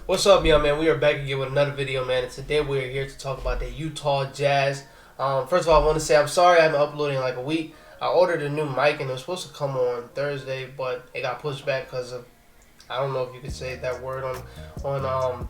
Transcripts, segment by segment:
What's up, y'all, man? We are back again with another video, man. And today we're here to talk about the Utah Jazz. First of all, I want to say I'm sorry I haven't uploaded in like a week. I ordered a new mic and it was supposed to come on Thursday, but it got pushed back because of, I don't know if you could say that word on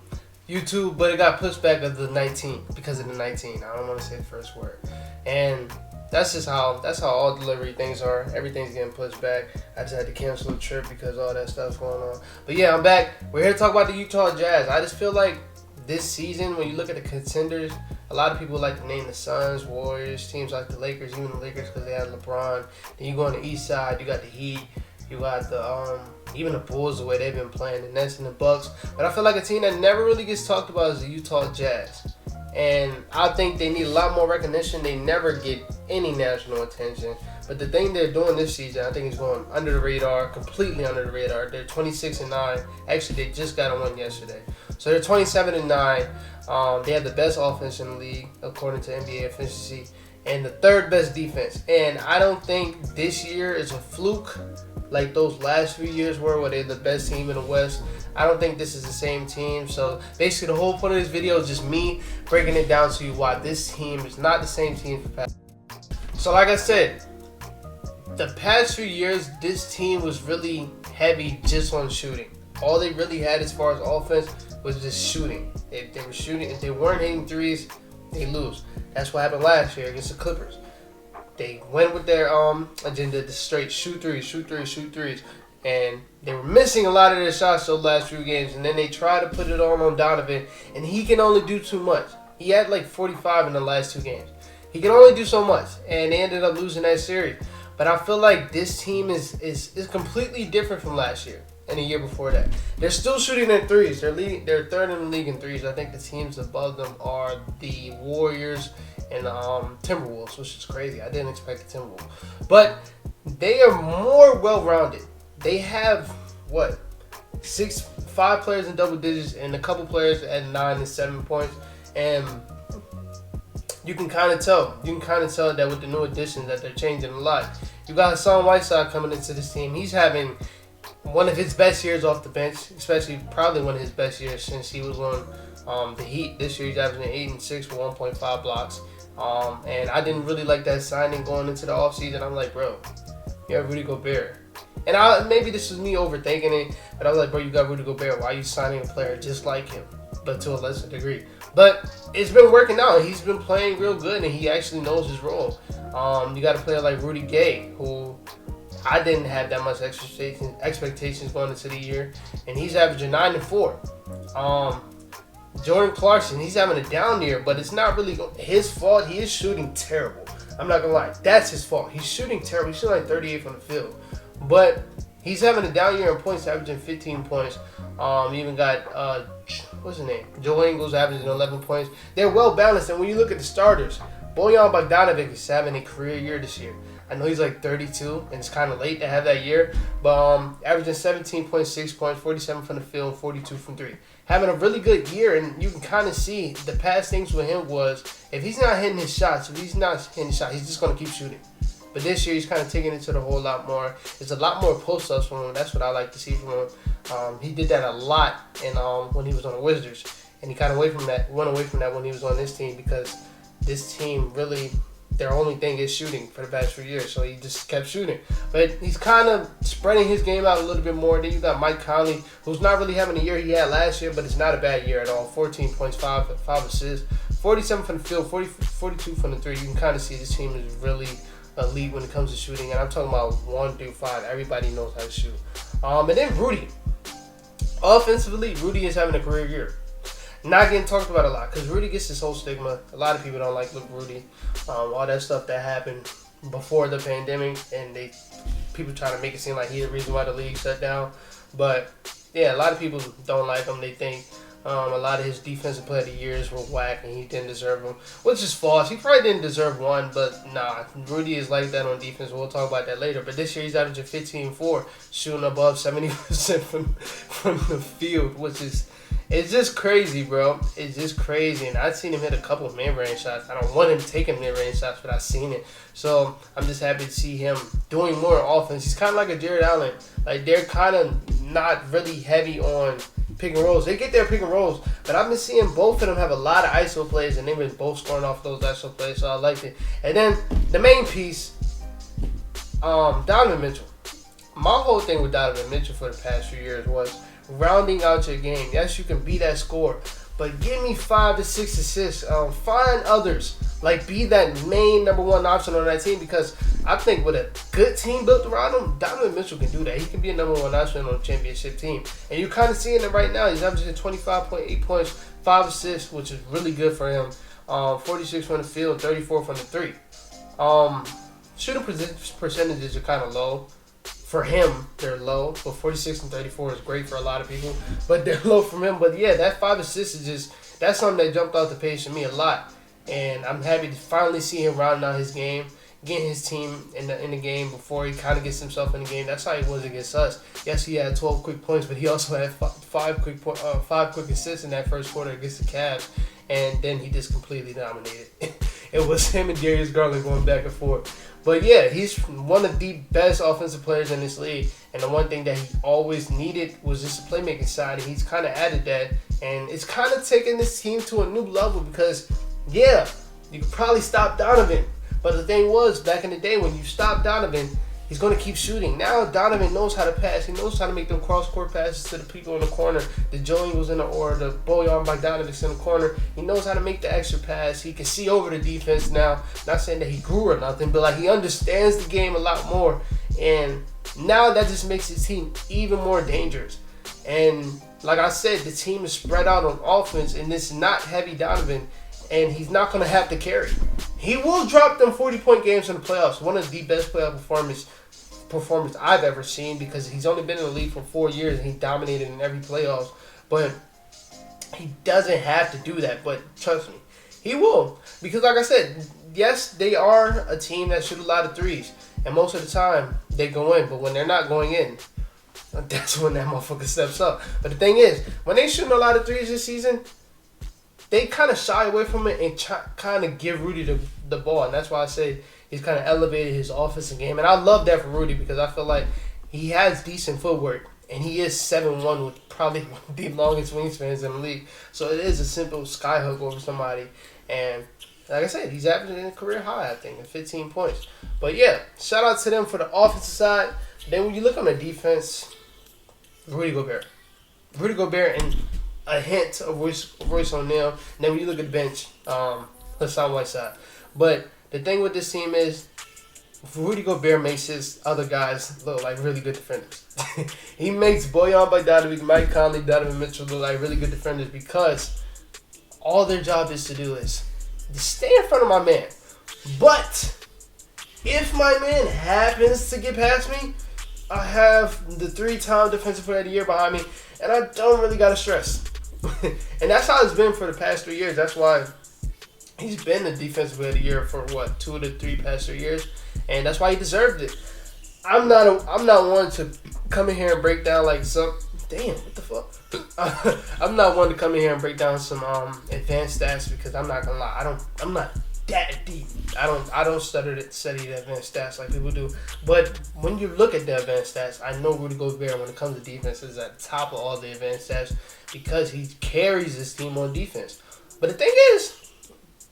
YouTube, but it got pushed back of the 19 because of the 19. I don't want to say the first word, and that's how all delivery things are. Everything's getting pushed back. I just had to cancel the trip because all that stuff's going on. But yeah, I'm back. We're here to talk about the Utah Jazz. I just feel like this season, when you look at the contenders, a lot of people like to name the Suns, Warriors, teams like the Lakers, even the Lakers because they had LeBron. Then you go on the East Side, you got the Heat, you got the even the Bulls, the way they've been playing, the Nets and the Bucks. But I feel like a team that never really gets talked about is the Utah Jazz. And I think they need a lot more recognition. They never get any national attention. But the thing they're doing this season, I think is going under the radar, completely under the radar. They're 26-9. Actually, they just got a win yesterday. So they're 27-9. They have the best offense in the league, according to NBA efficiency, and the third best defense. And I don't think this year is a fluke like those last few years were, where they're the best team in the West. I don't think this is the same team. So basically, the whole point of this video is just me breaking it down to you why this team is not the same team for past. So like I said, the past few years, this team was really heavy just on shooting. All they really had as far as offense was just shooting. If they were shooting, if they weren't hitting threes, they lose. That's what happened last year against the Clippers. They went with their agenda to straight shoot threes, and they were missing a lot of their shots those last few games. And then they tried to put it all on Donovan, and he can only do too much. He had like 45 in the last two games. He can only do so much, and they ended up losing that series. But I feel like this team is completely different from last year and the year before that. They're still shooting their threes. They're third in the league in threes. I think the teams above them are the Warriors and the Timberwolves, which is crazy. I didn't expect the Timberwolves. But they are more well-rounded. They have, five players in double digits and a couple players at 9 and 7 points. And you can kind of tell. That with the new additions that they're changing a lot. You got Hassan Whiteside coming into this team. He's having one of his best years off the bench, especially probably one of his best years since he was on the Heat. This year he's averaging 8 and 6 with 1.5 blocks. And I didn't really like that signing going into the offseason. I'm like, bro, you have Rudy Gobert. And maybe this is me overthinking it, but I was like, bro, you got Rudy Gobert. Why are you signing a player just like him, but to a lesser degree? But it's been working out. He's been playing real good, and he actually knows his role. You got a player like Rudy Gay, who I didn't have that much expectations going into the year, and he's averaging 9 and 4. Jordan Clarkson, he's having a down year, but it's not really his fault. He is shooting terrible. I'm not gonna lie, that's his fault. He's shooting terrible. He's shooting like 38 from the field, but he's having a down year in points, averaging 15 points. You even got what's his name? Joe Ingles averaging 11 points. They're well balanced, and when you look at the starters, Bojan Bogdanovic is having a career year this year. I know he's like 32, and it's kind of late to have that year, but averaging 17.6 points, 47 from the field, 42 from three. Having a really good year, and you can kind of see the past things with him was if he's not hitting his shots, he's just going to keep shooting. But this year, he's kind of taking it to the whole lot more. There's a lot more post-ups from him. That's what I like to see from him. He did that a lot when he was on the Wizards, and he kind of went away from that when he was on this team because this team really, their only thing is shooting for the past few years. So he just kept shooting. But he's kind of spreading his game out a little bit more. Then you got Mike Conley, who's not really having the year he had last year, but it's not a bad year at all. 14 points, 5 assists, 47 from the field, 42 from the three. You can kind of see this team is really elite when it comes to shooting. And I'm talking about 1 through 5. Everybody knows how to shoot. And then Rudy. Offensively, Rudy is having a career year. Not getting talked about a lot because Rudy gets this whole stigma. A lot of people don't like Rudy. All that stuff that happened before the pandemic, and people try to make it seem like he's the reason why the league shut down. But yeah, a lot of people don't like him. They think a lot of his defensive player of the years were whack and he didn't deserve them, which is false. He probably didn't deserve one, but nah, Rudy is like that on defense. We'll talk about that later. But this year he's averaging 15-4, shooting above 70% from the field, which is It's just crazy, bro. It's just crazy. And I've seen him hit a couple of mid-range shots. I don't want him taking mid-range shots, but I've seen it. So I'm just happy to see him doing more offense. He's kind of like a Jared Allen. Like, they're kind of not really heavy on pick and rolls. They get their pick and rolls, but I've been seeing both of them have a lot of ISO plays, and they've been both scoring off those ISO plays, so I liked it. And then the main piece, Donovan Mitchell. My whole thing with Donovan Mitchell for the past few years was rounding out your game. Yes, you can be that scorer, but give me 5 to 6 assists. Find others. Like, be that main number one option on that team, because I think with a good team built around him, Donovan Mitchell can do that. He can be a number one option on a championship team. And you're kind of seeing it right now. He's averaging 25.8 points, 5 assists, which is really good for him. 46 from the field, 34 from the three. Shooting percentages are kind of low. For him, they're low, but 46 and 34 is great for a lot of people, but they're low from him. But yeah, that 5 assists is just, that's something that jumped off the page to me a lot. And I'm happy to finally see him rounding out his game, getting his team in the game before he kind of gets himself in the game. That's how he was against us. Yes, he had 12 quick points, but he also had five quick assists in that first quarter against the Cavs, and then he just completely dominated. It was him and Darius Garland going back and forth. But yeah, he's one of the best offensive players in this league, and the one thing that he always needed was just the playmaking side, and he's kind of added that, and it's kind of taken this team to a new level because, yeah, you could probably stop Donovan, but the thing was, back in the day, when you stop Donovan, he's going to keep shooting. Now Donovan knows how to pass. He knows how to make them cross-court passes to the people in the corner. The Joey was in the, or the Bojan Bogdanovic in the corner. He knows how to make the extra pass. He can see over the defense now. Not saying that he grew or nothing, but like he understands the game a lot more. And now that just makes his team even more dangerous. And like I said, the team is spread out on offense, and it's not heavy Donovan, and he's not going to have to carry. He will drop them 40-point games in the playoffs. One of the best playoff performance I've ever seen, because he's only been in the league for 4 years and he dominated in every playoffs. But he doesn't have to do that. But trust me, he will. Because like I said, yes, they are a team that shoot a lot of threes. And most of the time, they go in. But when they're not going in, that's when that motherfucker steps up. But the thing is, when they shooting a lot of threes this season, they kind of shy away from it and kind of give Rudy the ball. And that's why I say he's kind of elevated his offensive game. And I love that for Rudy, because I feel like he has decent footwork. And he is 7'1", with probably one of the longest wingspans in the league. So it is a simple skyhook over somebody. And like I said, he's averaging a career high, I think, at 15 points. But yeah, shout out to them for the offensive side. Then when you look on the defense, Rudy Gobert and a hint of Royce O'Neal. And then when you look at the bench, Hassan Whiteside. But the thing with this team is, Rudy Gobert makes his other guys look like really good defenders. He makes Bojan Bogdanovic, Mike Conley, Donovan Mitchell look like really good defenders, because all their job is to do is stay in front of my man. But if my man happens to get past me, I have the 3-time Defensive Player of the Year behind me, and I don't really got to stress. And that's how it's been for the past 3 years. That's why he's been the Defensive Player of the Year for, 2 to 3 past 3 years. And that's why he deserved it. I'm not one to come in here and break down like some... Damn, what the fuck? I'm not one to come in here and break down some advanced stats, because I'm not gonna lie, I'm not that deep. I don't study the advanced stats like people do. But when you look at the advanced stats, I know Rudy Gobert, when it comes to defense, is at the top of all the advanced stats, because he carries his team on defense. But the thing is,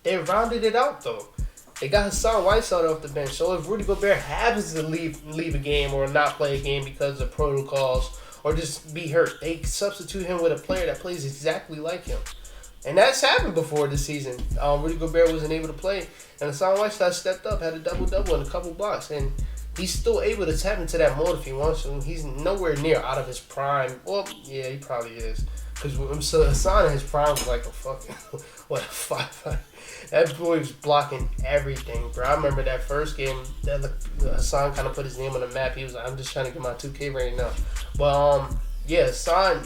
they rounded it out though. They got Hassan Whiteside off the bench. So if Rudy Gobert happens to leave a game or not play a game because of protocols, or just be hurt, they substitute him with a player that plays exactly like him. And that's happened before this season. Rudy Gobert wasn't able to play, and Hassan Whiteside stepped up, had a double-double and a couple blocks, and he's still able to tap into that mode if he wants to. He's nowhere near out of his prime. Well, yeah, he probably is. Because Hassan in his prime was like a fucking, what, a 5'5". That boy was blocking everything, bro. I remember that first game that Hassan kind of put his name on the map. He was like, I'm just trying to get my 2K right now. But, yeah, Hassan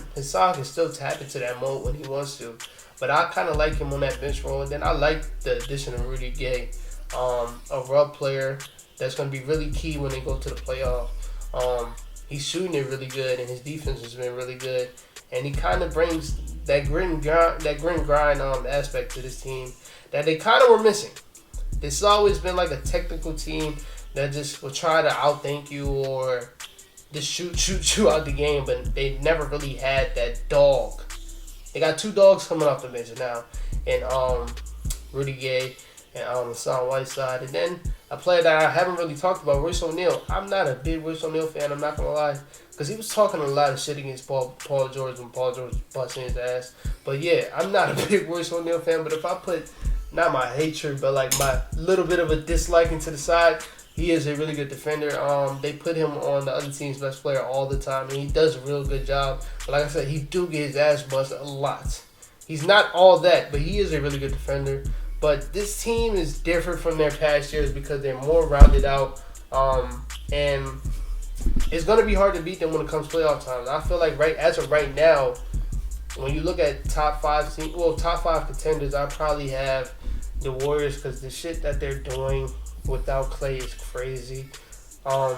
can still tap into that mode when he wants to. But I kind of like him on that bench role. And then I like the addition of Rudy Gay, a rub player that's going to be really key when they go to the playoff. He's shooting it really good, and his defense has been really good. And he kind of brings that grit and grind aspect to this team that they kind of were missing. This has always been like a technical team that just will try to outthink you or just shoot out the game, but they never really had that dog. They got two dogs coming off the bench now, and Rudy Gay and Hassan Whiteside, and then a player that I haven't really talked about, Royce O'Neal. I'm not a big Royce O'Neal fan. I'm not gonna lie, because he was talking a lot of shit against Paul George when Paul George was busting his ass. But yeah, I'm not a big Royce O'Neal fan. But if I put not my hatred, but like my little bit of a disliking to the side, he is a really good defender. They put him on the other team's best player all the time, and he does a real good job. But like I said, he do get his ass busted a lot. He's not all that, but he is a really good defender. But this team is different from their past years because they're more rounded out, and it's gonna be hard to beat them when it comes to playoff times. I feel like as of right now, when you look at top five contenders, I probably have the Warriors because the shit that they're doing without Clay is crazy. The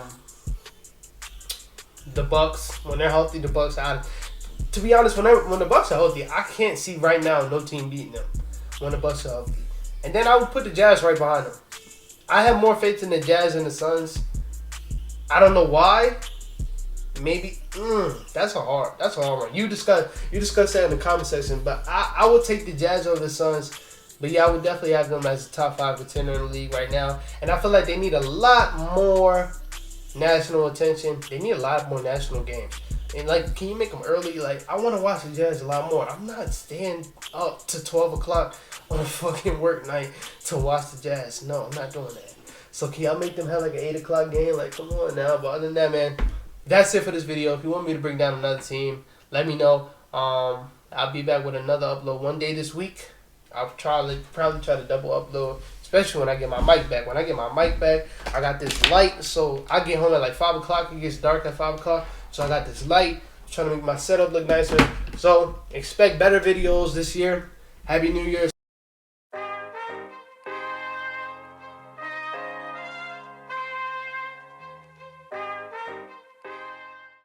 Bucks, when they're healthy, the Bucks. To be honest, when the Bucks are healthy, I can't see right now no team beating them when the Bucks are healthy. And then I would put the Jazz right behind them. I have more faith in the Jazz and the Suns. I don't know why. Maybe that's a hard one. You discuss that in the comment section, but I would take the Jazz over the Suns. But yeah, I would definitely have them as a top 5 contender in the league right now. And I feel like they need a lot more national attention. They need a lot more national games. And like, can you make them early? Like, I want to watch the Jazz a lot more. I'm not staying up to 12 o'clock on a fucking work night to watch the Jazz. No, I'm not doing that. So can y'all make them have like an 8 o'clock game? Like, come on now. But other than that, man, that's it for this video. If you want me to bring down another team, let me know. I'll be back with another upload one day this week. I'll probably try to double upload, especially when I get my mic back. When I get my mic back, I got this light, so I get home at like 5 o'clock. It gets dark at 5 o'clock, so I got this light. I'm trying to make my setup look nicer. So expect better videos this year. Happy New Year.